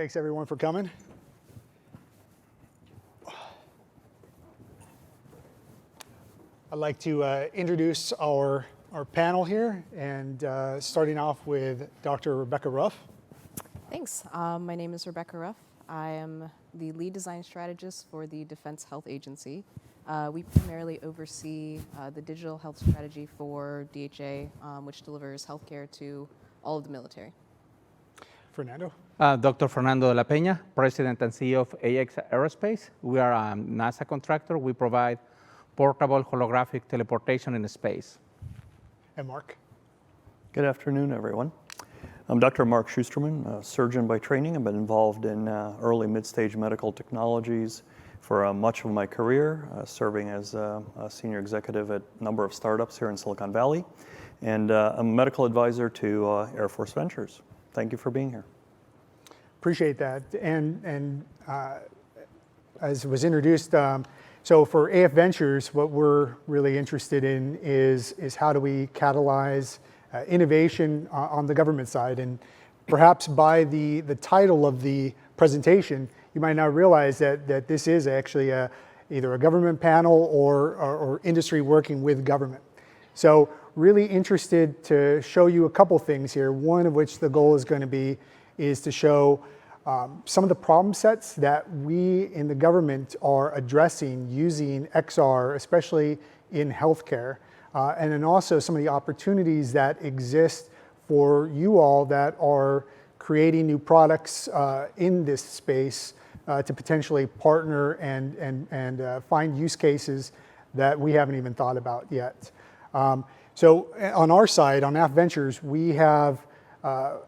Thanks everyone for coming. I'd like to introduce our panel here, and starting off with Dr. Rebecca Ruff. Thanks. My name is Rebecca Ruff. I am the lead design strategist for the Defense Health Agency. We primarily oversee the digital health strategy for DHA, which delivers healthcare to all of the military. Fernando. Dr. Fernando de la Peña, President and CEO of Aexa Aerospace. We are a NASA contractor. We provide portable holographic teleportation in space. And Mark. Good afternoon, everyone. I'm Dr. Mark Shusterman, a surgeon by training. I've been involved in early mid-stage medical technologies for much of my career, serving as a senior executive at a number of startups here in Silicon Valley. And I'm a medical advisor to AFWERX. Thank you for being here. Appreciate that. And as was introduced, so for AFVentures, what we're really interested in is how do we catalyze innovation on the government side. And perhaps by the title of the presentation, you might not realize that this is actually either a government panel or industry working with government. So really interested to show you a couple things here, one of which the goal is going to be is to show some of the problem sets that we in the government are addressing using XR, especially in healthcare, and then also some of the opportunities that exist for you all that are creating new products in this space to potentially partner and find use cases that we haven't even thought about yet. So on our side, on AFVentures, we have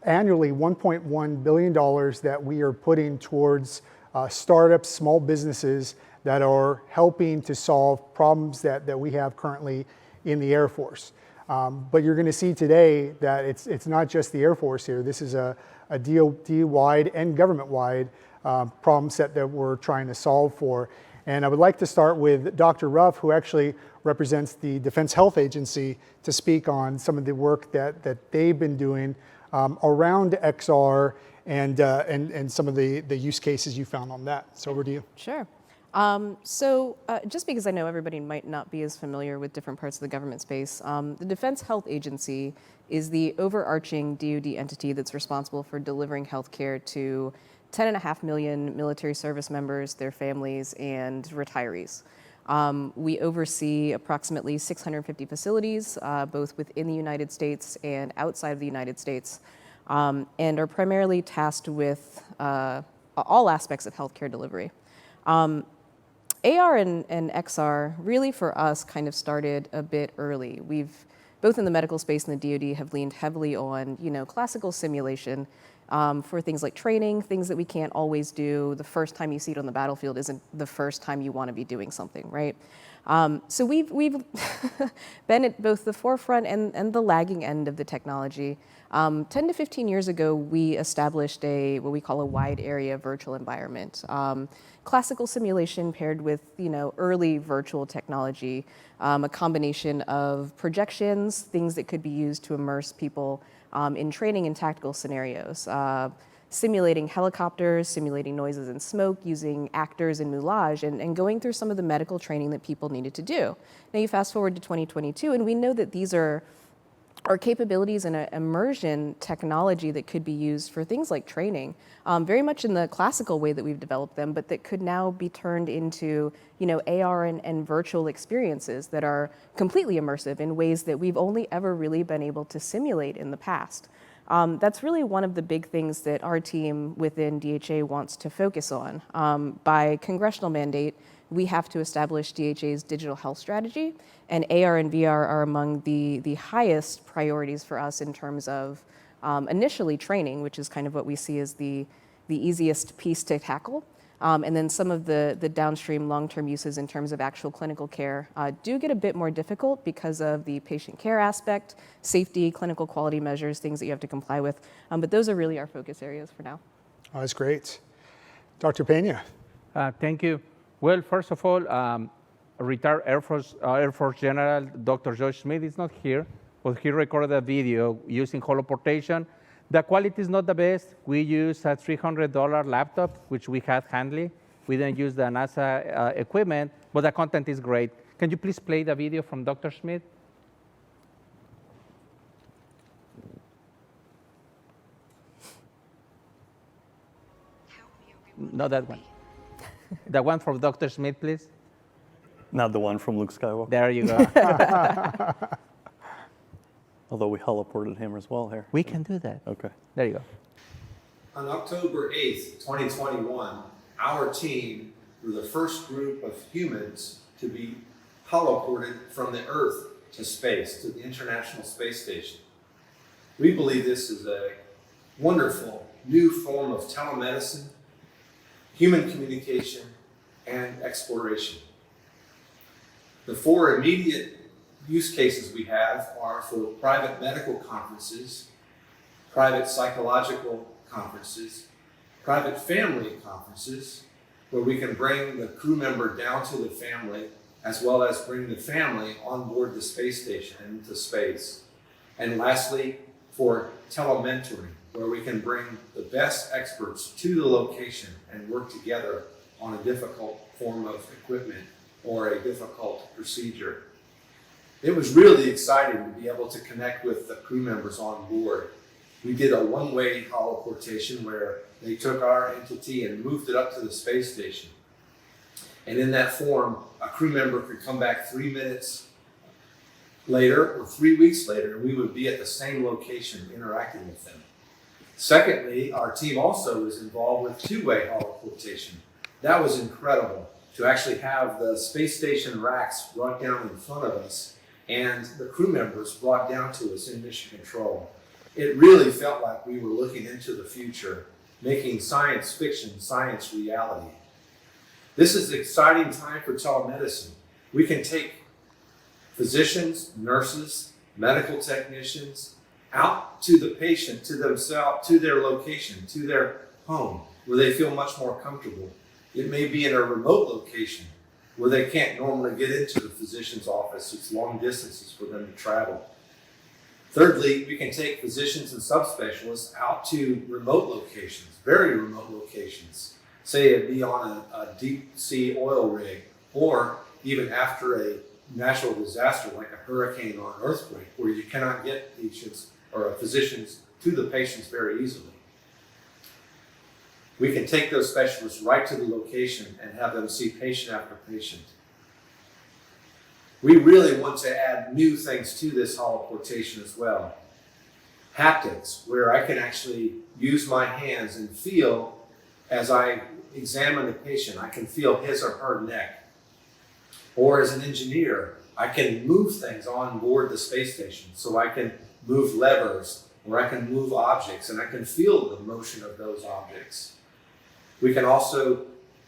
annually $1.1 billion that we are putting towards startups, small businesses that are helping to solve problems that we have currently in the Air Force. But you're going to see today that it's not just the Air Force here. This is a DoD-wide and government-wide problem set that we're trying to solve for. And I would like to start with Dr. Ruff, who actually represents the Defense Health Agency, to speak on some of the work that they've been doing around XR and some of the use cases you found on that. So over to you. Sure. Just because I know everybody might not be as familiar with different parts of the government space, the Defense Health Agency is the overarching DoD entity that's responsible for delivering healthcare to 10.5 million military service members, their families, and retirees. We oversee approximately 650 facilities, both within the United States and outside of the United States, and are primarily tasked with all aspects of healthcare delivery. AR and XR really for us kind of started a bit early. We've, both in the medical space and the DoD, have leaned heavily on, classical simulation for things like training, things that we can't always do. The first time you see it on the battlefield isn't the first time you want to be doing something, right? So we've been at both the forefront and the lagging end of the technology. 10 to 15 years ago, we established what we call a wide area virtual environment. Classical simulation paired with early virtual technology, a combination of projections, things that could be used to immerse people in training and tactical scenarios, simulating helicopters, simulating noises and smoke, using actors and moulage, and going through some of the medical training that people needed to do. Now you fast forward to 2022, and we know that these are capabilities and an immersion technology that could be used for things like training, very much in the classical way that we've developed them, but that could now be turned into AR and virtual experiences that are completely immersive in ways that we've only ever really been able to simulate in the past. That's really one of the big things that our team within DHA wants to focus on. By congressional mandate, we have to establish DHA's digital health strategy, and AR and VR are among the highest priorities for us in terms of initially training, which is kind of what we see as the easiest piece to tackle. And then some of the downstream long-term uses in terms of actual clinical care do get a bit more difficult because of the patient care aspect, safety, clinical quality measures, things that you have to comply with. But those are really our focus areas for now. Oh, that's great. Dr. Peña. Thank you. Well, first of all, retired Air Force General Dr. Josef Schmid is not here, but he recorded a video using holoportation The quality is not the best. We use a $300 laptop, which we had handy. We didn't use the NASA equipment, but the content is great. Can you please play the video from Dr. Schmid? Not that one. The one from Dr. Schmid, please. Not the one from Luke Skywalker, There you go. although we heliported him as well here. We can do that. Okay. There you go. On October 8th, 2021, our team were the first group of humans to be holoported from the Earth to space, to the International Space Station. We believe this is a wonderful new form of telemedicine, human communication, and exploration. The four immediate use cases we have are for private medical conferences, private psychological conferences, private family conferences, where we can bring the crew member down to the family, as well as bring the family on board the space station into space. And lastly, for telementoring, where we can bring the best experts to the location and work together on a difficult form of equipment or a difficult procedure. It was really exciting to be able to connect with the crew members on board. We did a one-way holoportation where they took our entity and moved it up to the space station. And in that form, a crew member could come back 3 minutes later or 3 weeks later, and we would be at the same location interacting with them. Secondly, our team also was involved with two-way holoportation. That was incredible to actually have the space station racks brought down in front of us and the crew members brought down to us in mission control. It really felt like we were looking into the future, making science fiction science reality. This is an exciting time for telemedicine. We can take physicians, nurses, medical technicians out to the patient, to themselves, to their location, to their home, where they feel much more comfortable. It may be in a remote location where they can't normally get into the physician's office. It's long distances for them to travel. Thirdly, we can take physicians and subspecialists out to remote locations, very remote locations. Say it'd be on a deep sea oil rig, or even after a natural disaster like a hurricane or an earthquake, where you cannot get patients or physicians to the patients very easily. We can take those specialists right to the location and have them see patient after patient. We really want to add new things to this holoportation as well. Haptics, where I can actually use my hands and feel as I examine the patient, I can feel his or her neck. Or as an engineer, I can move things on board the space station. So I can move levers, or I can move objects, and I can feel the motion of those objects. We can also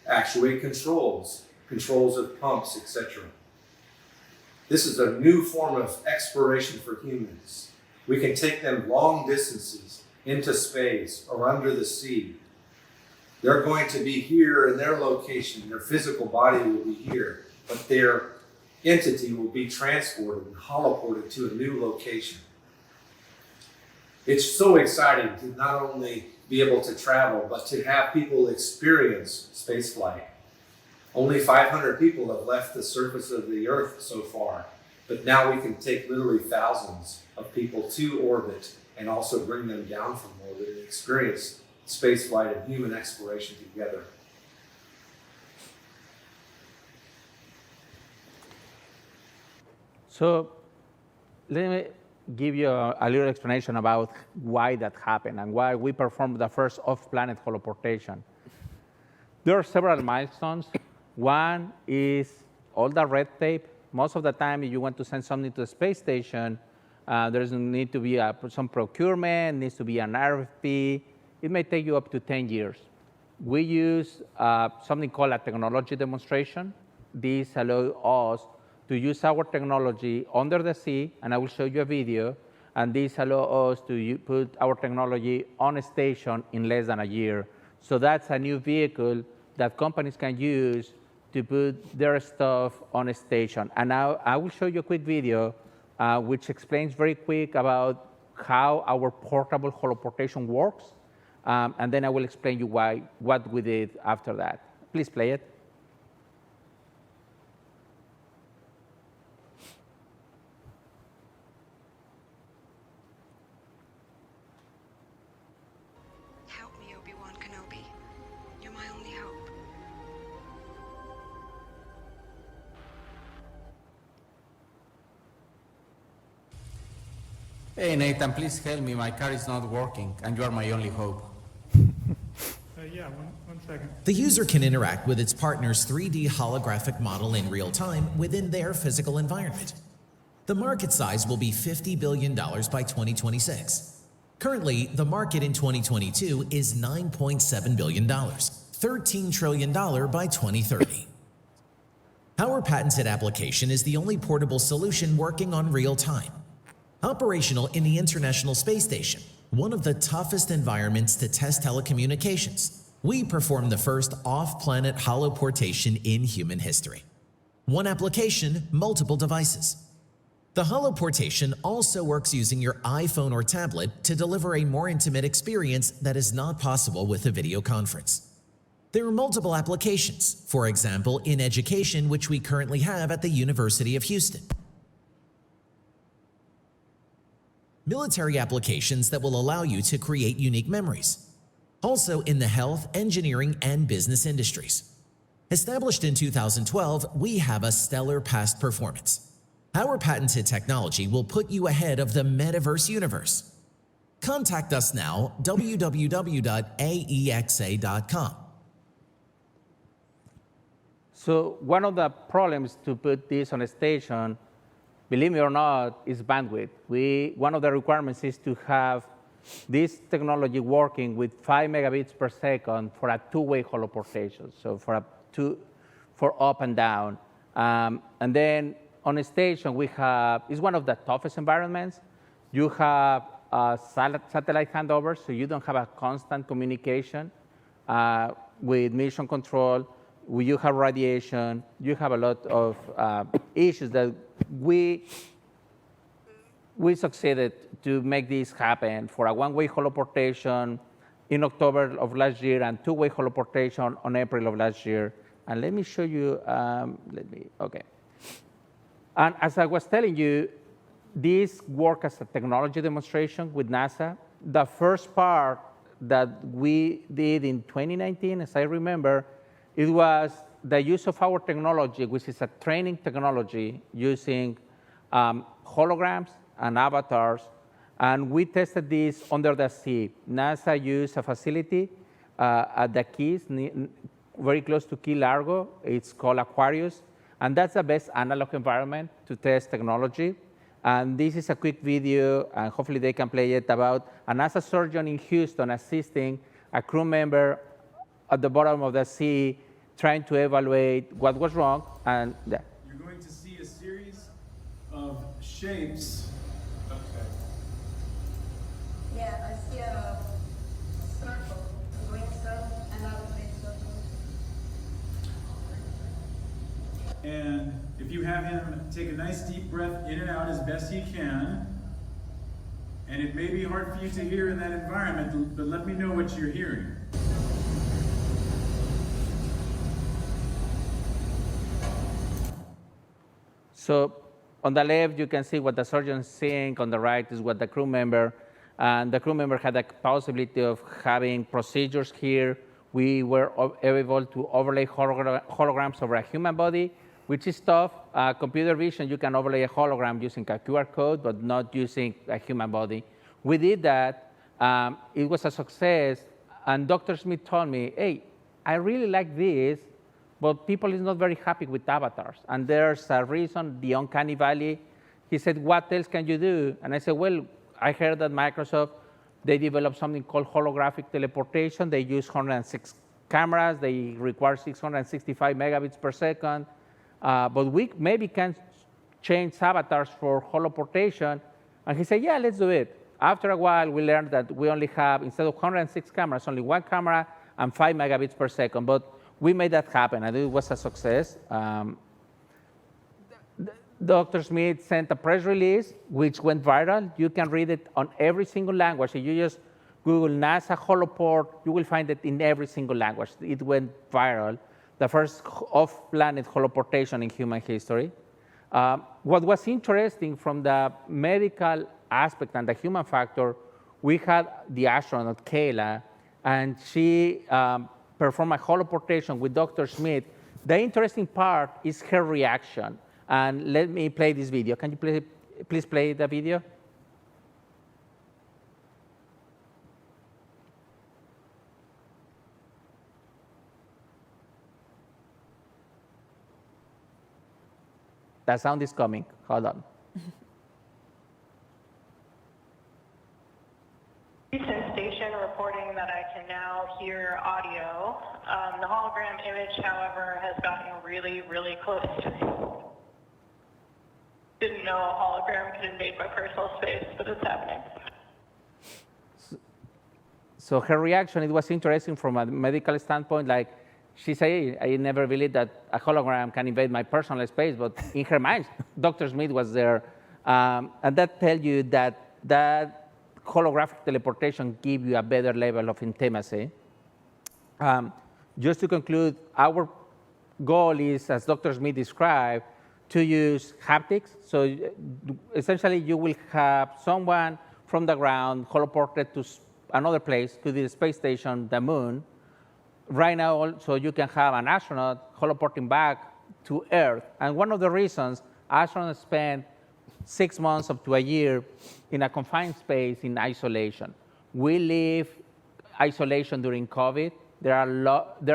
actuate controls of pumps, etc. This is a new form of exploration for humans. We can take them long distances into space or under the sea. They're going to be here in their location. Their physical body will be here, but their entity will be transported and holoported to a new location. It's so exciting to not only be able to travel, but to have people experience spaceflight. Only 500 people have left the surface of the Earth so far, but now we can take literally thousands of people to orbit and also bring them down from orbit and experience spaceflight and human exploration together. So let me give you a little explanation about why that happened and why we performed the first off-planet holoportation. There are several milestones. One is all the red tape. Most of the time, if you want to send something to the space station, there's need to be some procurement, needs to be an RFP. It may take you up to 10 years. We use something called a technology demonstration. This allows us to use our technology under the sea, and I will show you a video, and this allows us to put our technology on a station in less than a year. So that's a new vehicle that companies can use to put their stuff on a station. And now I will show you a quick video which explains very quick about how our portable holoportation works, and then I will explain you what we did after that. Please play it. Help me, Obi-Wan Kenobi. You're my only hope. Hey, Nathan, please help me. My car is not working, and you are my only hope. Yeah, one second. The user can interact with its partner's 3D holographic model in real time within their physical environment. The market size will be $50 billion by 2026. Currently, the market in 2022 is $9.7 billion, $13 trillion by 2030. Our patented application is the only portable solution working on real time. Operational in the International Space Station, one of the toughest environments to test telecommunications, we performed the first off-planet holoportation in human history. One application, multiple devices. The holoportation also works using your iPhone or tablet to deliver a more intimate experience that is not possible with a video conference. There are multiple applications, for example, in education, which we currently have at the University of Houston. Military applications that will allow you to create unique memories. Also in the health, engineering, and business industries. Established in 2012, we have a stellar past performance. Our patented technology will put you ahead of the metaverse universe. Contact us now, www.aexa.com. So one of the problems to put this on a station, believe me or not, is bandwidth. One of the requirements is to have this technology working with 5 megabits per second for a two-way holoportation, so for up and down. And then on a station, it's one of the toughest environments. You have satellite handover, so you don't have a constant communication with mission control. You have radiation. You have a lot of issues that we succeeded to make this happen for a one-way holoportation in October of last year and two-way holoportation on April of last year. And let me show you, okay. And as I was telling you, this worked as a technology demonstration with NASA. The first part that we did in 2019, as I remember, it was the use of our technology, which is a training technology using holograms and avatars. And we tested this under the sea. NASA used a facility at the Keys, very close to Key Largo. It's called Aquarius. And that's the best analog environment to test technology. And this is a quick video, and hopefully they can play it, about a NASA surgeon in Houston assisting a crew member at the bottom of the sea, trying to evaluate what was wrong. And yeah. You're going to see a series of shapes. Okay. Yeah, I see a circle, a green circle, and another green circle. And if you have him take a nice deep breath in and out as best he can, and it may be hard for you to hear in that environment, but let me know what you're hearing. So on the left, you can see what the surgeon is seeing. On the right is what the crew member. And the crew member had the possibility of having procedures here. We were able to overlay holograms over a human body, which is tough. Computer vision, you can overlay a hologram using a QR code, but not using a human body. We did that. It was a success. And Dr. Schmid told me, hey, I really like this, but people is not very happy with avatars. And there's a reason, the uncanny valley. He said, what else can you do? And I said, well, I heard that Microsoft, they developed something called holographic teleportation. They use 106 cameras. They require 665 megabits per second. But we maybe can change avatars for holoportation. And he said, yeah, let's do it. After a while, we learned that we only have, instead of 106 cameras, only one camera and 5 megabits per second. But we made that happen, and it was a success. Dr. Schmid sent a press release which went viral. You can read it on every single language. If you just Google NASA holoport, you will find it in every single language. It went viral, the first off-planet holoportation in human history. What was interesting from the medical aspect and the human factor, we had the astronaut, Kayla, and she performed a holoportation with Dr. Schmid. The interesting part is her reaction. And let me play this video. Can you please play the video? That sound is coming. Hold on. Houston station reporting that I can now hear audio. The hologram image, however, has gotten really, really close to me. Didn't know a hologram could invade my personal space, but it's happening. So her reaction, it was interesting from a medical standpoint. Like she said, I never believed that a hologram can invade my personal space, but in her mind, Dr. Schmid was there. And that tells you that that holographic teleportation gives you a better level of intimacy. Just to conclude, our goal is, as Dr. Schmid described, to use haptics. So essentially, you will have someone from the ground holoported to another place, to the space station, the moon. Right now, also, you can have an astronaut holoporting back to Earth. And one of the reasons astronauts spend 6 months up to a year in a confined space in isolation. We leave isolation during COVID. There are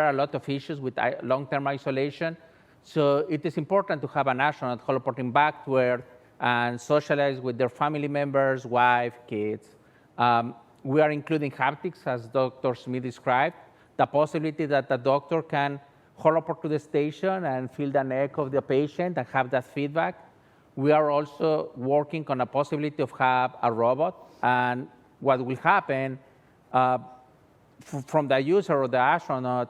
a lot of issues with long-term isolation. So it is important to have an astronaut holoporting back to Earth and socialize with their family members, wife, kids. We are including haptics, as Dr. Schmid described, the possibility that the doctor can holoport to the station and feel the neck of the patient and have that feedback. We are also working on a possibility of have a robot, and what will happen from the user or the astronaut,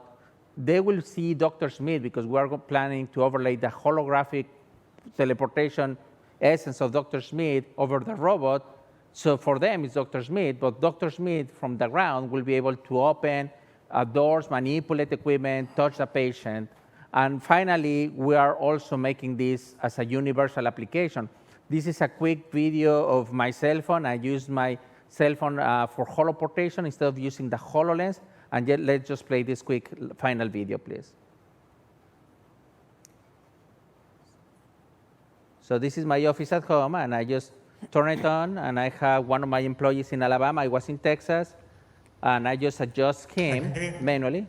they will see Dr. Schmid, because we are planning to overlay the holographic teleportation essence of Dr. Schmid over the robot. So for them, it's Dr. Schmid, but Dr. Schmid from the ground will be able to open doors, manipulate equipment, touch the patient. And finally, we are also making this as a universal application. This is a quick video of my cell phone. I use my cell phone for holoportation instead of using the HoloLens. And yet, let's just play this quick final video, please. So this is my office at home, and I just turn it on, and I have one of my employees in Alabama. I was in Texas, and I just adjust him manually.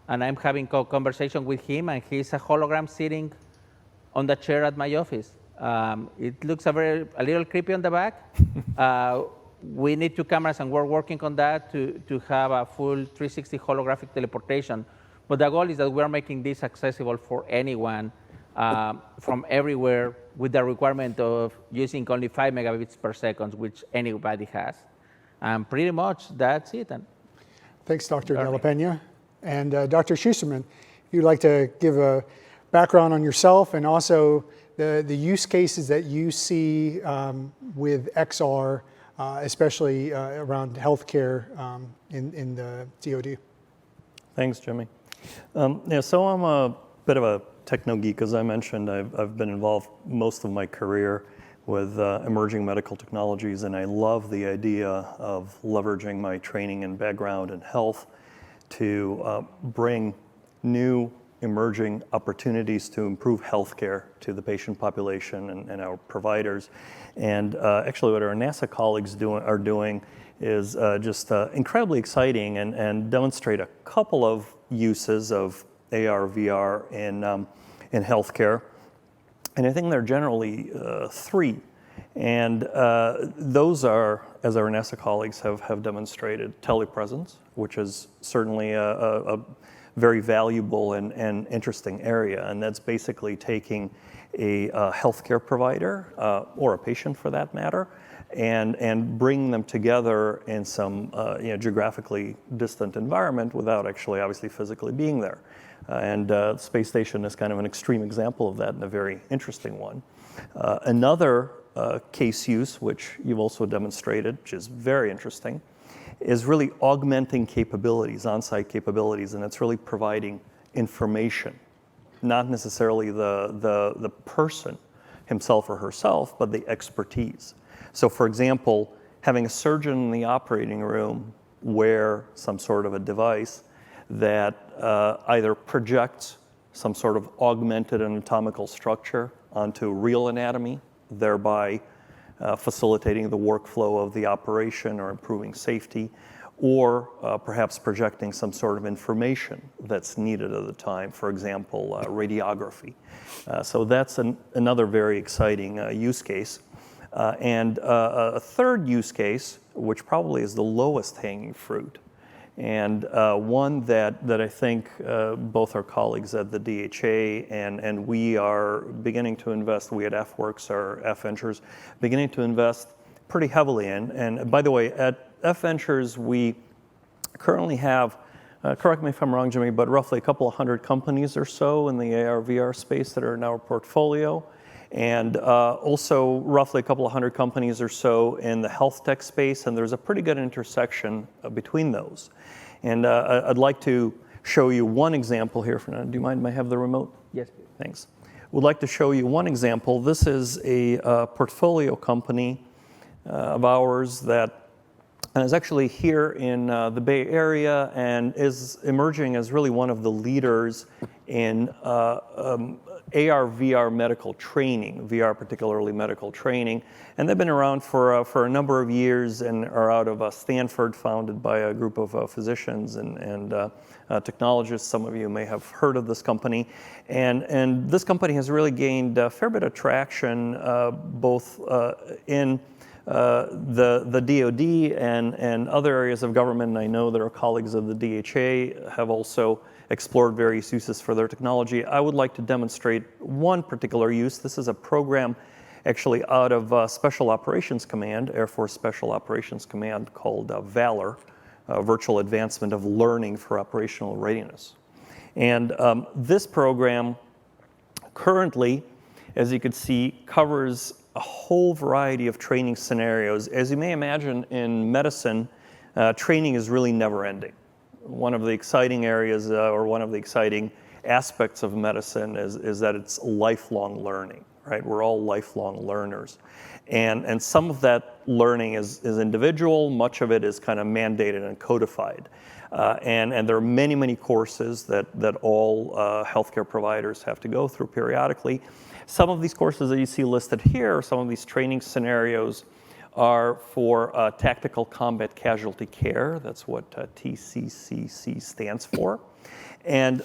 And I'm having a conversation with him, and he's a hologram sitting on the chair at my office. It looks a little creepy on the back. We need 2 cameras, and we're working on that to have a full 360 holographic teleportation. But the goal is that we're making this accessible for anyone from everywhere, with the requirement of using only 5 megabits per second, which anybody has. And pretty much that's it. Thanks, Dr. Della Peña. And Dr. Shusterman, if you'd like to give a background on yourself and also the use cases that you see with XR, especially around healthcare in the DoD. Thanks, Jimmy. So I'm a bit of a techno geek, as I mentioned. I've been involved most of my career with emerging medical technologies, and I love the idea of leveraging my training and background in health to bring new emerging opportunities to improve healthcare to the patient population and our providers. And actually what our NASA colleagues are doing is just incredibly exciting and demonstrate a couple of uses of AR, VR in healthcare. And I think there are generally 3. And those are, as our NASA colleagues have demonstrated, telepresence, which is certainly a very valuable and interesting area. And that's basically taking a healthcare provider or a patient for that matter, and bring them together in some geographically distant environment without actually obviously physically being there. And the space station is kind of an extreme example of that and a very interesting one. Another case use, which you've also demonstrated, which is very interesting, is really augmenting capabilities, on-site capabilities, and it's really providing information, not necessarily the person himself or herself, but the expertise. So for example, having a surgeon in the operating room wear some sort of a device that either projects some sort of augmented anatomical structure onto real anatomy, thereby facilitating the workflow of the operation or improving safety, or perhaps projecting some sort of information that's needed at the time, for example, radiography. So that's another very exciting use case. And a third use case, which probably is the lowest hanging fruit, and one that I think both our colleagues at the DHA and we are beginning to invest, we at AFWERX or AFVentures, beginning to invest pretty heavily in. And by the way, at AFVentures, we currently have, correct me if I'm wrong, Jimmy, but roughly a couple of hundred companies or so in the AR/VR space that are in our portfolio. And also roughly a couple of hundred companies or so in the health tech space, and there's a pretty good intersection between those. And I'd like to show you one example here. Fernando, do you mind? May I have the remote? Yes, please. Thanks. Would like to show you one example. This is a portfolio company of ours that is actually here in the Bay Area and is emerging as really one of the leaders in AR/VR medical training, VR particularly medical training. And they've been around for a number of years and are out of Stanford, founded by a group of physicians and technologists. Some of you may have heard of this company. And this company has really gained a fair bit of traction both in the DoD and other areas of government. And I know that our colleagues of the DHA have also explored various uses for their technology. I would like to demonstrate one particular use. This is a program actually out of Special Operations Command, Air Force Special Operations Command, called VALOR, Virtual Advancement of Learning for Operational Readiness. And this program currently, as you can see, covers a whole variety of training scenarios. As you may imagine, in medicine, training is really never ending. One of the exciting areas or one of the exciting aspects of medicine is that it's lifelong learning, right? We're all lifelong learners. And some of that learning is individual, much of it is kind of mandated and codified. And there are many, many courses that all healthcare providers have to go through periodically. Some of these courses that you see listed here, some of these training scenarios are for tactical combat casualty care. That's what TCCC stands for. And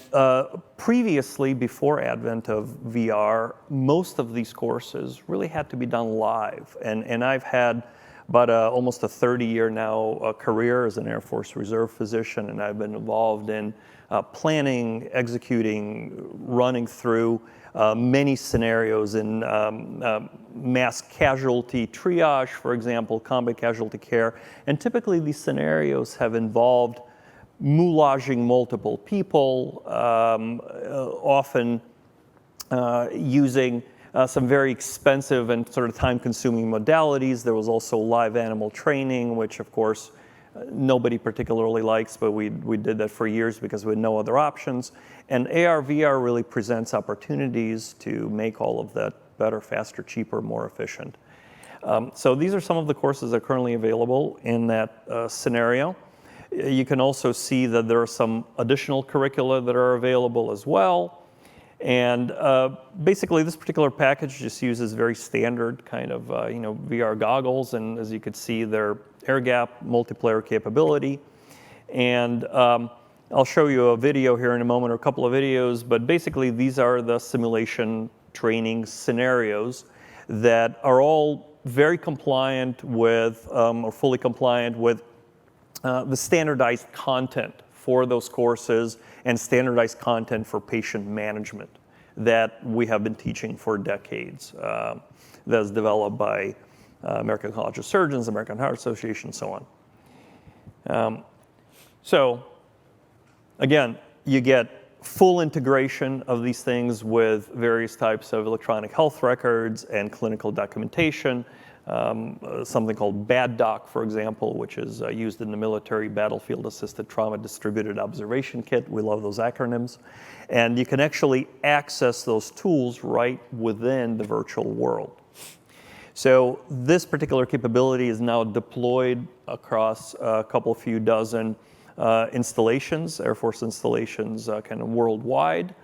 previously, before advent of VR, most of these courses really had to be done live. And I've had about almost a 30-year now career as an Air Force Reserve physician, and I've been involved in planning, executing, running through many scenarios in mass casualty triage, for example, combat casualty care. And typically these scenarios have involved moulaging multiple people, often using some very expensive and sort of time-consuming modalities. There was also live animal training, which of course nobody particularly likes, but we did that for years because we had no other options. And AR/VR really presents opportunities to make all of that better, faster, cheaper, more efficient. So these are some of the courses that are currently available in that scenario. You can also see that there are some additional curricula that are available as well. And basically this particular package just uses very standard kind of VR goggles, and as you can see, they're air gap multiplayer capability. And I'll show you a video here in a moment, or a couple of videos, but basically these are the simulation training scenarios that are all very compliant with, or fully compliant with the standardized content for those courses and standardized content for patient management that we have been teaching for decades. That's developed by American College of Surgeons, American Heart Association, and so on. So again, you get full integration of these things with various types of electronic health records and clinical documentation. Something called BADDoc, for example, which is used in the military, Battlefield Assisted Trauma Distributed Observation Kit. We love those acronyms. And you can actually access those tools right within the virtual world. So this particular capability is now deployed across a few dozen installations, Air Force installations kind of worldwide,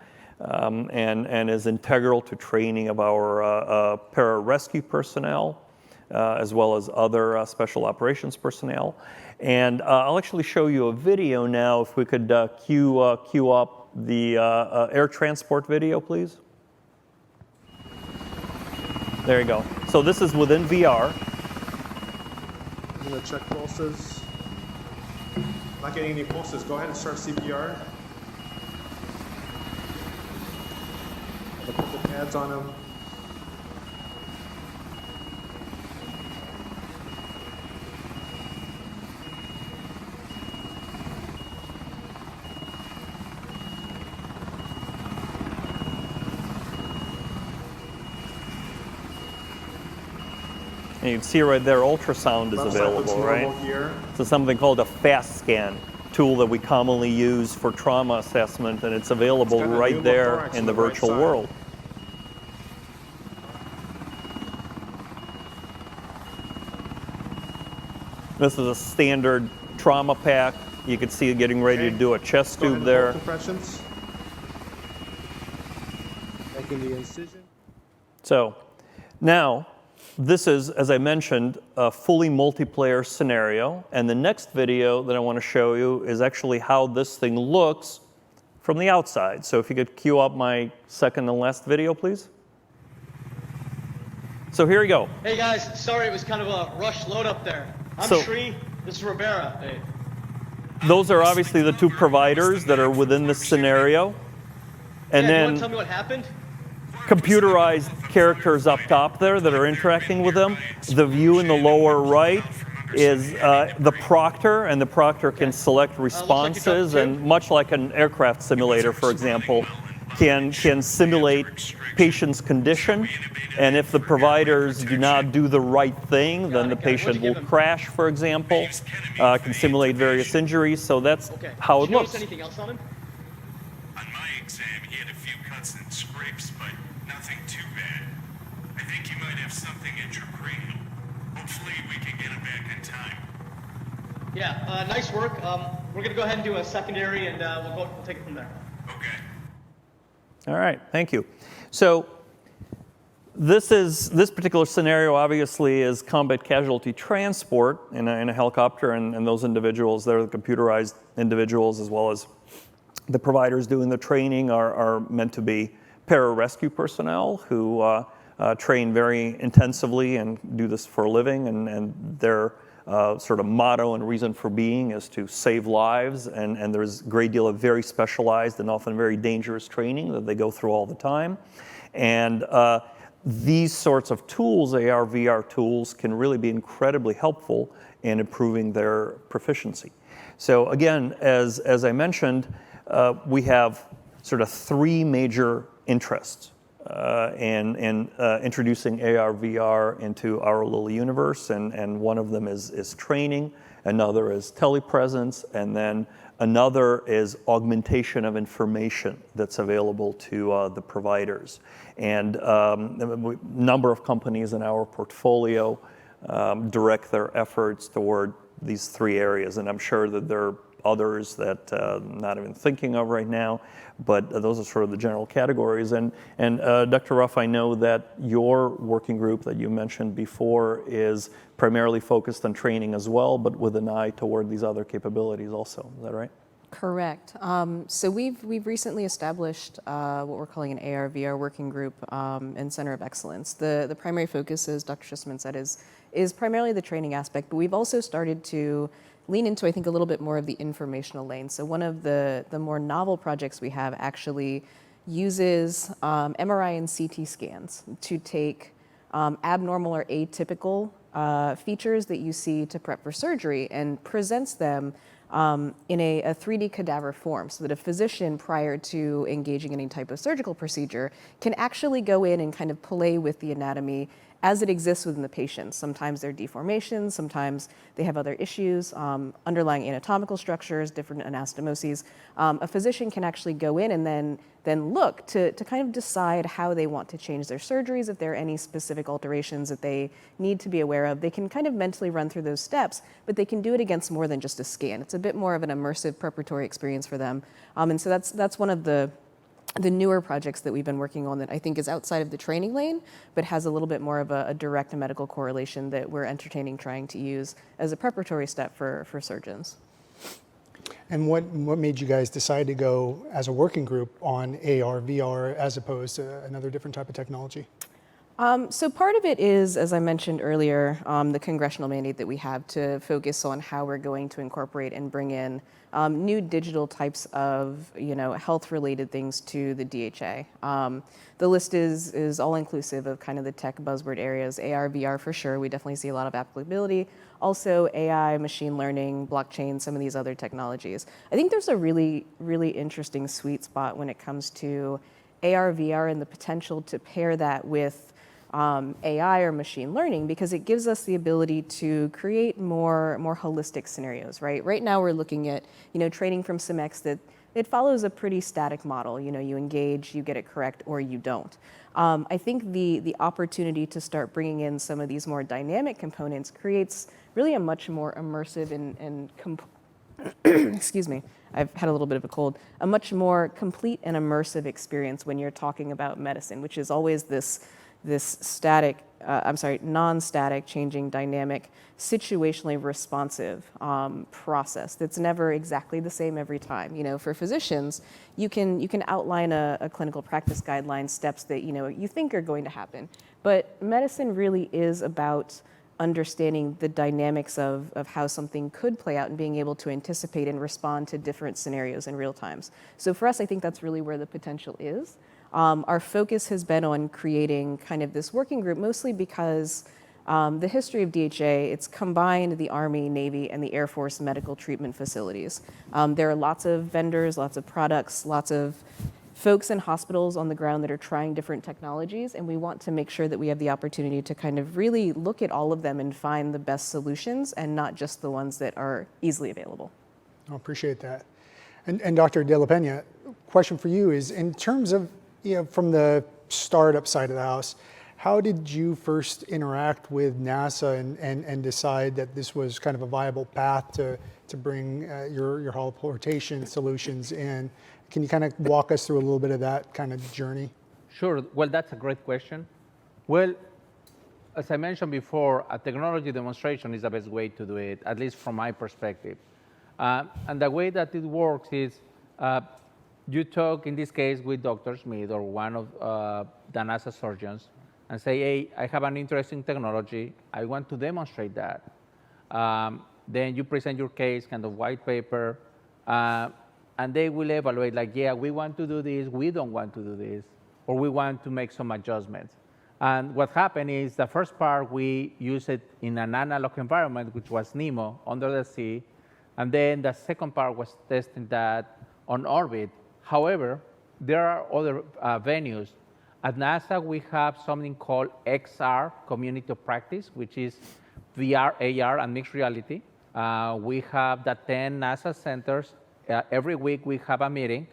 and is integral to training of our pararescue personnel, as well as other special operations personnel. And I'll actually show you a video now, if we could queue up the air transport video, please. There you go. So this is within VR. I'm gonna check pulses. Not getting any pulses. Go ahead and start CPR. I'll put the pads on him. And you can see right there, ultrasound is available, right? Here. So something called a fast scan tool that we commonly use for trauma assessment, and it's available right there in the virtual world. This is a standard trauma pack. You can see it getting ready to do a chest tube there. Compressions. Making the incision. So now, this is, as I mentioned, a fully multiplayer scenario. And the next video that I want to show you is actually how this thing looks from the outside. So if you could cue up my second and last video, please. So here we go. Hey guys, sorry it was kind of a rush load up there. I'm Sri, this is Rivera. Hey. Those are obviously the two providers that are within this scenario. And you then want to tell me what happened? Computerized characters up top there that are interacting with them. The view in the lower right is the proctor, and the proctor can select responses, and much like an aircraft simulator, for example, can simulate patient's condition, and if the providers do not do the right thing, then the patient will crash, for example, can simulate various injuries, so that's how it looks. Anything else on him? On my exam, he had a few cuts and scrapes, but nothing too bad. I think he might have something intracranial. Hopefully we can get him back in time. Yeah, nice work. We're going to go ahead and do a secondary, and we'll take it from there. Okay. All right, thank you. So this particular scenario obviously is combat casualty transport in a helicopter, and those individuals, they're the computerized individuals, as well as the providers doing the training are meant to be pararescue personnel who train very intensively and do this for a living, and their sort of motto and reason for being is to save lives, and there's a great deal of very specialized and often very dangerous training that they go through all the time. And these sorts of tools, AR, VR tools, can really be incredibly helpful in improving their proficiency. So again, as I mentioned, we have sort of three major interests in introducing AR, VR into our little universe, and one of them is training, another is telepresence, and then another is augmentation of information that's available to the providers. And a number of companies in our portfolio direct their efforts toward these three areas, and I'm sure that there are others that I'm not even thinking of right now, but those are sort of the general categories. And Dr. Ruff, I know that your working group that you mentioned before is primarily focused on training as well, but with an eye toward these other capabilities also. Is that right? Correct. So we've recently established what we're calling an AR/VR working group and Center of Excellence. The primary focus, as Dr. Shusterman said, is primarily the training aspect, but we've also started to lean into, I think, a little bit more of the informational lane. So one of the more novel projects we have actually uses MRI and CT scans to take abnormal or atypical features that you see to prep for surgery and presents them in a 3D cadaver form so that a physician, prior to engaging in any type of surgical procedure, can actually go in and kind of play with the anatomy as it exists within the patient. Sometimes they're deformations, sometimes they have other issues, underlying anatomical structures, different anastomoses. A physician can actually go in and then look to kind of decide how they want to change their surgeries, if there are any specific alterations that they need to be aware of. They can kind of mentally run through those steps, but they can do it against more than just a scan. It's a bit more of an immersive preparatory experience for them. And so that's one of the newer projects that we've been working on that I think is outside of the training lane, but has a little bit more of a direct medical correlation that we're entertaining trying to use as a preparatory step for surgeons. And what made you guys decide to go as a working group on AR, VR, as opposed to another different type of technology? So part of it is, as I mentioned earlier, the congressional mandate that we have to focus on how we're going to incorporate and bring in new digital types of, health-related things to the DHA. The list is all-inclusive of kind of the tech buzzword areas. AR, VR for sure. We definitely see a lot of applicability. Also AI, machine learning, blockchain, some of these other technologies. I think there's a really, really interesting sweet spot when it comes to AR, VR, and the potential to pair that with AI or machine learning, because it gives us the ability to create more holistic scenarios, right? Right now we're looking at, training from SimX that it follows a pretty static model. You engage, you get it correct, or you don't. I think the opportunity to start bringing in some of these more dynamic components creates really a much more immersive and excuse me, I've had a little bit of a cold, a much more complete and immersive experience when you're talking about medicine, which is always this static, non-static, changing, dynamic, situationally responsive process that's never exactly the same every time. For physicians, you can outline a clinical practice guideline, steps that you think are going to happen. But medicine really is about understanding the dynamics of how something could play out and being able to anticipate and respond to different scenarios in real times. So for us, I think that's really where the potential is. Our focus has been on creating kind of this working group, mostly because the history of DHA, it's combined the Army, Navy, and the Air Force medical treatment facilities. There are lots of vendors, lots of products, lots of folks in hospitals on the ground that are trying different technologies, and we want to make sure that we have the opportunity to kind of really look at all of them and find the best solutions and not just the ones that are easily available. I appreciate that. And Dr. De La Peña, question for you is, in terms of, from the startup side of the house, how did you first interact with NASA and decide that this was kind of a viable path to bring your holoportation solutions in? Can you kind of walk us through a little bit of that kind of journey? Sure. Well, that's a great question. Well, as I mentioned before, a technology demonstration is the best way to do it, at least from my perspective. And the way that it works is you talk, in this case, with Dr. Schmid or one of the NASA surgeons and say, hey, I have an interesting technology. I want to demonstrate that. Then you present your case, kind of white paper, and they will evaluate like, yeah, we want to do this, we don't want to do this, or we want to make some adjustments. And what happened is the first part, we used it in an analog environment, which was NEMO, under the sea. And then the second part was testing that on orbit. However, there are other venues. At NASA, we have something called XR, Community of Practice, which is VR, AR, and mixed reality. We have the 10 NASA centers. Every week we have a meeting,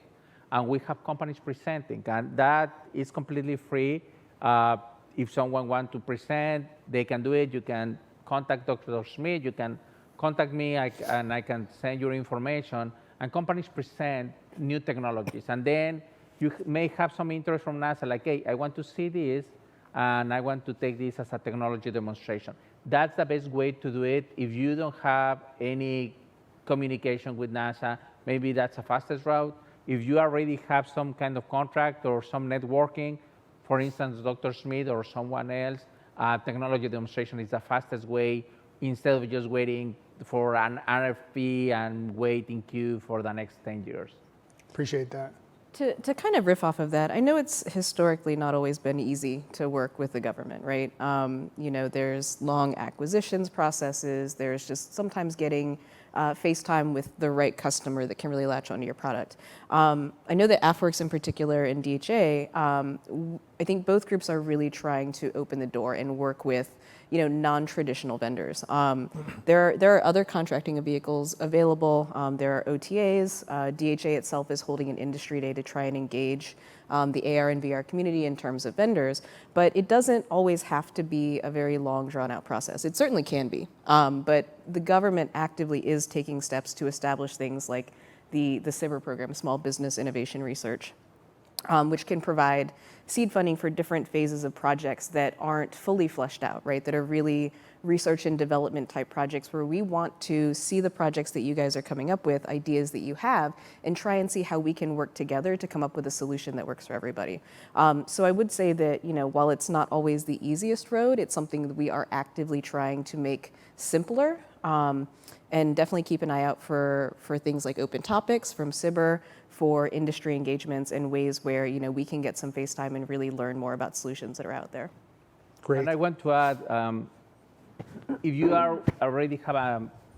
and we have companies presenting, and that is completely free. If someone wants to present, they can do it. You can contact Dr. Schmid, you can contact me, and I can send your information, and companies present new technologies. And then you may have some interest from NASA, like, hey, I want to see this, and I want to take this as a technology demonstration. That's the best way to do it. If you don't have any communication with NASA, maybe that's the fastest route. If you already have some kind of contract or some networking, for instance, Dr. Schmid or someone else, technology demonstration is the fastest way instead of just waiting for an RFP and wait in queue for the next 10 years. Appreciate that. To kind of riff off of that, I know it's historically not always been easy to work with the government, right? You know, there's long acquisitions processes. There's just sometimes getting face time with the right customer that can really latch onto your product. I know that AFWERX in particular and DHA, I think both groups are really trying to open the door and work with, you know, non-traditional vendors. There are other contracting vehicles available. There are OTAs. DHA itself is holding an industry day to try and engage the AR and VR community in terms of vendors, but it doesn't always have to be a very long, drawn-out process. It certainly can be, but the government actively is taking steps to establish things like the SBIR program, Small Business Innovation Research, which can provide seed funding for different phases of projects that aren't fully fleshed out, right? That are really research and development type projects where we want to see the projects that you guys are coming up with, ideas that you have, and try and see how we can work together to come up with a solution that works for everybody. So I would say that, you know, while it's not always the easiest road, it's something that we are actively trying to make simpler. And definitely keep an eye out for things like open topics from SBIR, for industry engagements and ways where, you know, we can get some face time and really learn more about solutions that are out there. Great. And I want to add, if you already have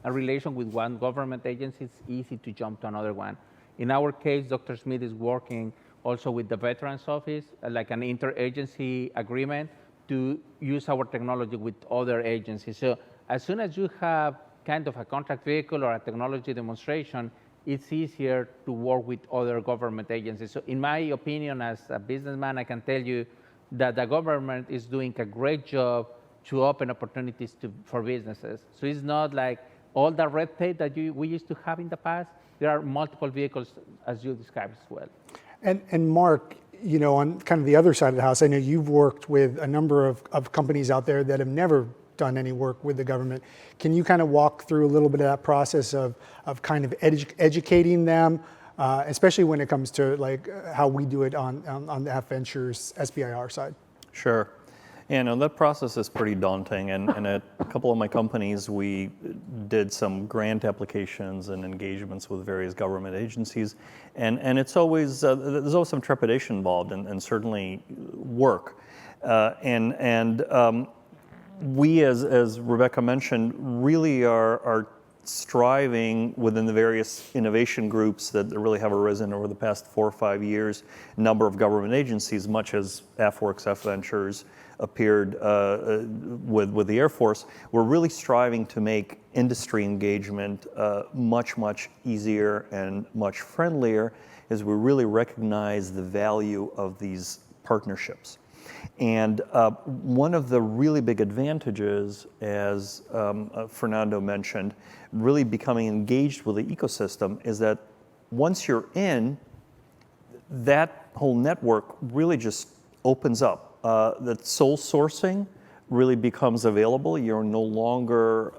a relation with one government agency, it's easy to jump to another one. In our case, Dr. Schmid is working also with the Veterans Office, like an interagency agreement to use our technology with other agencies. So as soon as you have kind of a contract vehicle or a technology demonstration, it's easier to work with other government agencies. So in my opinion, as a businessman, I can tell you that the government is doing a great job to open opportunities for businesses. So it's not like all the red tape that we used to have in the past. There are multiple vehicles, as you described as well. And Mark, you know, on kind of the other side of the house, I know you've worked with a number of companies out there that have never done any work with the government. Can you kind of walk through a little bit of that process of kind of educating them, especially when it comes to like how we do it on the AFVentures SBIR side? Sure. Yeah, no, that process is pretty daunting. And at a couple of my companies, we did some grant applications and engagements with various government agencies. And it's always, there's always some trepidation involved and certainly work. We, as Rebecca mentioned, really are striving within the various innovation groups that really have arisen over the past 4 or 5 years, a number of government agencies, much as AFWERX, AFVentures appeared with the Air Force. We're really striving to make industry engagement much, much easier and much friendlier as we really recognize the value of these partnerships. And one of the really big advantages, as Fernando mentioned, really becoming engaged with the ecosystem is that once you're in, that whole network really just opens up. That sole sourcing really becomes available. You're no longer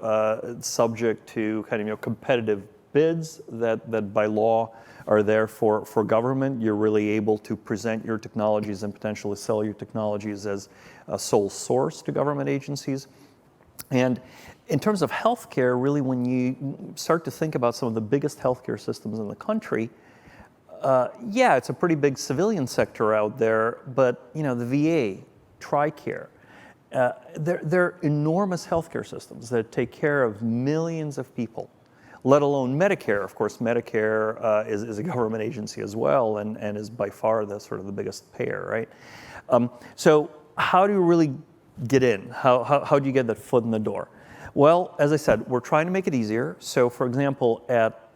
subject to kind of competitive bids that by law are there for government. You're really able to present your technologies and potentially sell your technologies as a sole source to government agencies. And in terms of healthcare, really when you start to think about some of the biggest healthcare systems in the country, yeah, it's a pretty big civilian sector out there, but you know, the VA, TRICARE, they're enormous healthcare systems that take care of millions of people, let alone Medicare. Of course, Medicare is a government agency as well and is by far the sort of the biggest payer, right? So how do you really get in? How do you get that foot in the door? Well, as I said, we're trying to make it easier. So for example, at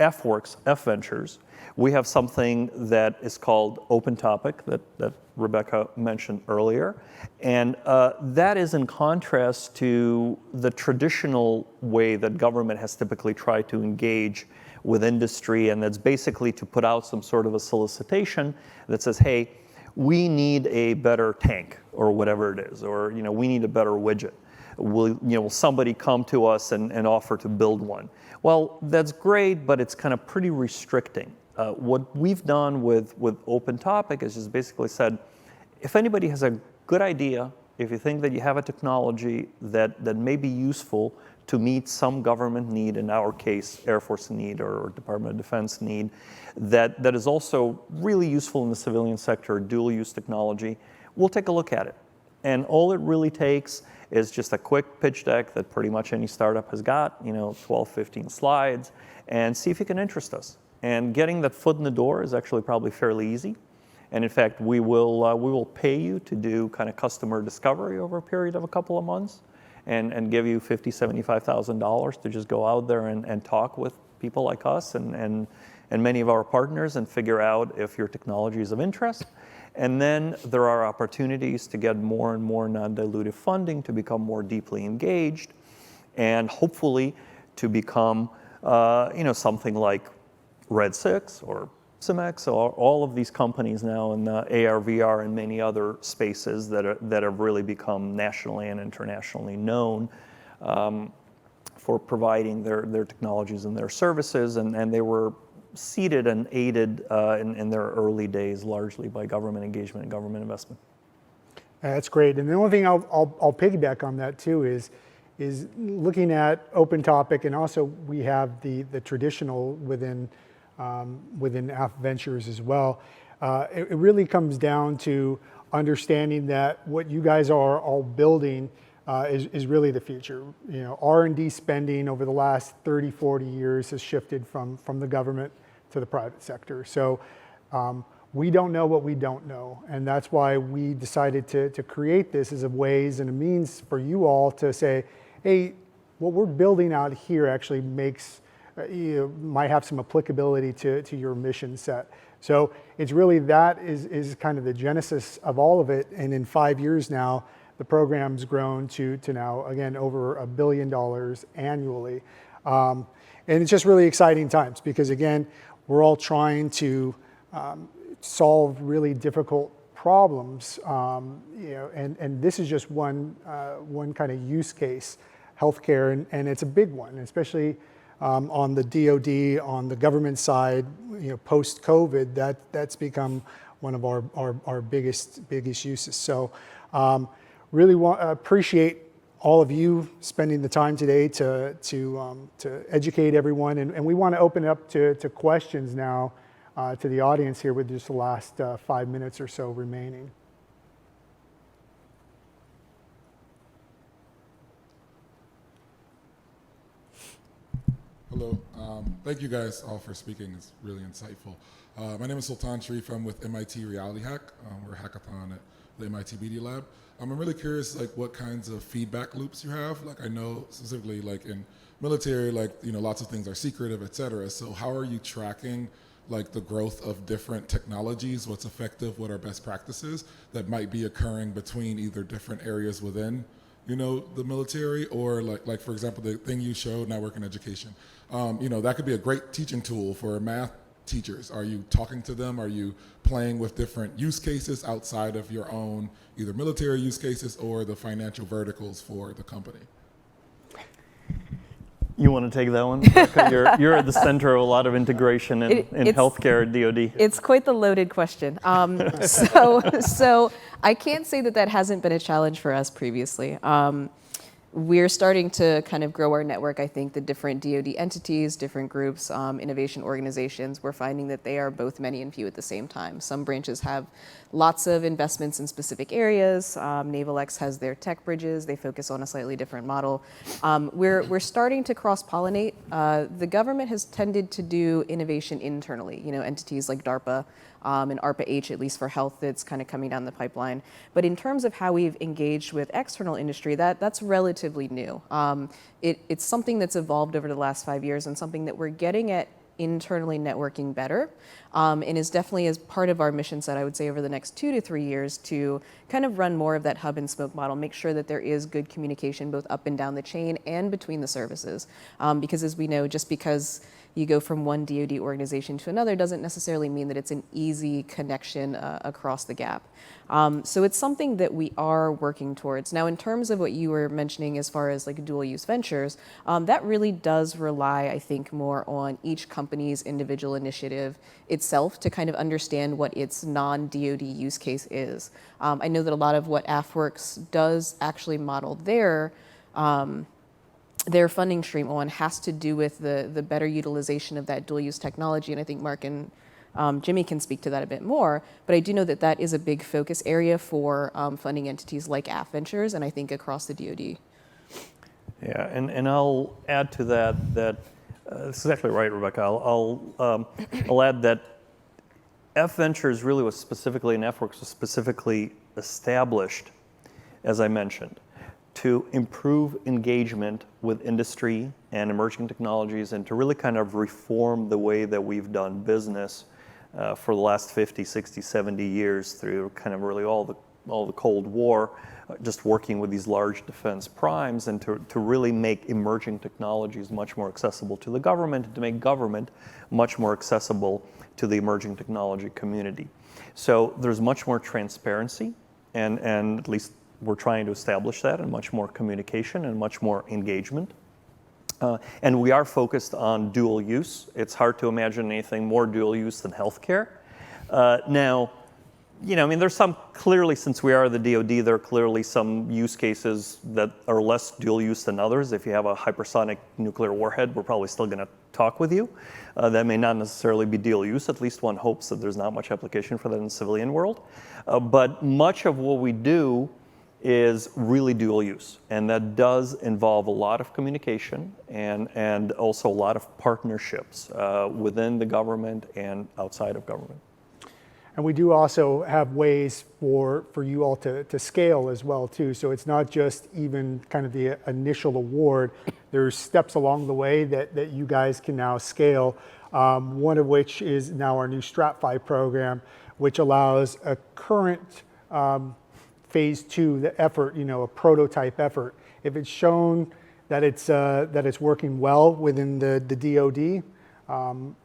AFWERX, AFVentures, we have something that is called Open Topic that Rebecca mentioned earlier. And that is in contrast to the traditional way that government has typically tried to engage with industry, and that's basically to put out some sort of a solicitation that says, hey, we need a better tank or whatever it is, or you know, we need a better widget. Will somebody come to us and offer to build one? Well, that's great, but it's kind of pretty restricting. What we've done with Open Topic is just basically said, if anybody has a good idea if you think that you have a technology that may be useful to meet some government need, in our case, Air Force need or Department of Defense need, that is also really useful in the civilian sector, dual-use technology, we'll take a look at it. And all it really takes is just a quick pitch deck that pretty much any startup has got, 12, 15 slides, and see if you can interest us. And getting that foot in the door is actually probably fairly easy. And in fact, we will pay you to do kind of customer discovery over a period of a couple of months and give you $50,000, $75,000 to just go out there and talk with people like us and many of our partners and figure out if your technology is of interest. And then there are opportunities to get more and more non-dilutive funding to become more deeply engaged and hopefully to become something like Red 6 or Cimex, or all of these companies now in the AR, VR, and many other spaces that have really become nationally and internationally known for providing their technologies and their services, and they were seeded and aided in their early days largely by government engagement and government investment. That's great. And the only thing I'll piggyback on that too is looking at open topic, and also we have the traditional within AFVentures as well. It really comes down to understanding that what you guys are all building is really the future. R&D spending over the last 30, 40 years has shifted from the government to the private sector. So we don't know what we don't know. And that's why we decided to create this as a ways and a means for you all to say, hey, what we're building out here actually might have some applicability to your mission set. So it's really that is kind of the genesis of all of it. And in 5 years now, the program's grown to now, again, over $1 billion annually. And it's just really exciting times because, again, we're all trying to solve really difficult problems. And this is just one kind of use case, healthcare, and it's a big one, especially on the DoD, on the government side, post-COVID, that's become one of our biggest uses. So really appreciate all of you spending the time today to educate everyone. And we want to open it up to questions now to the audience here with just the last 5 minutes or so remaining. Hello. Thank you guys all for speaking. It's really insightful. My name is Sultan Sharif. I'm with MIT Reality Hack. We're a hackathon at the MIT Media Lab. I'm really curious, what kinds of feedback loops you have. I know specifically, in military, lots of things are secretive, et cetera. So how are you tracking, the growth of different technologies? What's effective? What are best practices that might be occurring between either different areas within the military, or for example, the thing you showed, network and education, that could be a great teaching tool for math teachers. Are you talking to them? Are you playing with different use cases outside of your own, either military use cases or the financial verticals for the company? You want to take that one? You're at the center of a lot of integration in healthcare at DoD. It's quite the loaded question. So I can't say that hasn't been a challenge for us previously. We're starting to kind of grow our network. I think the different DoD entities, different groups, innovation organizations, we're finding that they are both many and few at the same time. Some branches have lots of investments in specific areas. AFWERX has their tech bridges. They focus on a slightly different model. We're starting to cross-pollinate. The government has tended to do innovation internally, entities like DARPA, and ARPA-H, at least for health, that's kind of coming down the pipeline. But in terms of how we've engaged with external industry, that's relatively new. It's something that's evolved over the last 5 years and something that we're getting at internally networking better, and is definitely as part of our mission set, I would say, over the next 2 to 3 years to kind of run more of that hub and spoke model, make sure that there is good communication both up and down the chain and between the services. Because as we know, just because you go from one DoD organization to another doesn't necessarily mean that it's an easy connection across the gap. So it's something that we are working towards. Now, in terms of what you were mentioning as far as dual use ventures, that really does rely, I think, more on each company company's individual initiative itself to kind of understand what its non-DoD use case is. I know that a lot of what AFWERX does actually model their funding stream on has to do with the better utilization of that dual-use technology, and I think Mark and Jimmy can speak to that a bit more, but I do know that that is a big focus area for funding entities like AFVentures, and I think across the DoD. Yeah, and I'll add to that that's exactly right, Rebecca. I'll add that AFVentures really was specifically, and AFWERX was specifically established, as I mentioned, to improve engagement with industry and emerging technologies and to really kind of reform the way that we've done business for the last 50, 60, 70 years through kind of really all the Cold War, just working with these large defense primes and to really make emerging technologies much more accessible to the government and to make government much more accessible to the emerging technology community. So there's much more transparency and at least we're trying to establish that, and much more communication and much more engagement. And we are focused on dual use. It's hard to imagine anything more dual use than healthcare. Now, you know, I mean, there's some, clearly, since we are the DoD, there are clearly some use cases that are less dual use than others. If you have a hypersonic nuclear warhead, we're probably still going to talk with you. That may not necessarily be dual use. At least one hopes that there's not much application for that in the civilian world. But much of what we do is really dual use, and that does involve a lot of communication and also a lot of partnerships within the government and outside of government. And we do also have ways for you all to scale as well too. So it's not just even kind of the initial award. There's steps along the way that you guys can now scale. One of which is now our new Strat5 program, which allows a current phase 2, the effort, you know, a prototype effort. If it's shown that it's working well within the DoD,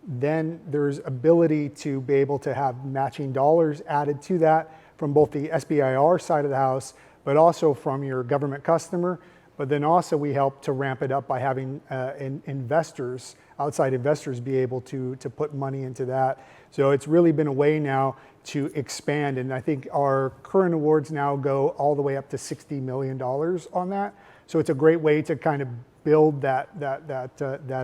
then there's ability to be able to have matching dollars added to that from both the SBIR side of the house, but also from your government customer. But then also we help to ramp it up by having investors, outside investors, be able to put money into that. So it's really been a way now to expand, and I think our current awards now go all the way up to $60 million on that. So it's a great way to kind of build that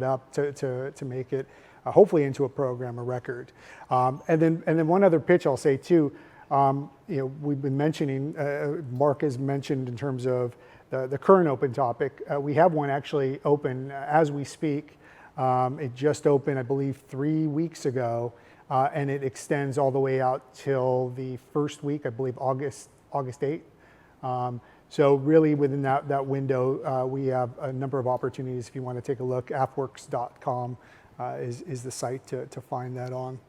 up to make it hopefully into a program of record. And then one other pitch I'll say too. You know, we've been mentioning, Mark has mentioned in terms of the current open topic. We have one actually open as we speak. It just opened, I believe, 3 weeks ago. And it extends all the way out till the first week, I believe, August 8th. So really within that window, we have a number of opportunities. If you want to take a look, AFWERX.com is the site to find that on.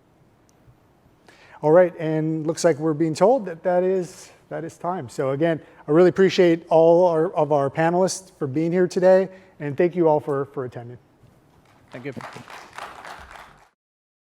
All right, and looks like we're being told that is time. So again, I really appreciate all of our panelists for being here today, and thank you all for attending. Thank you.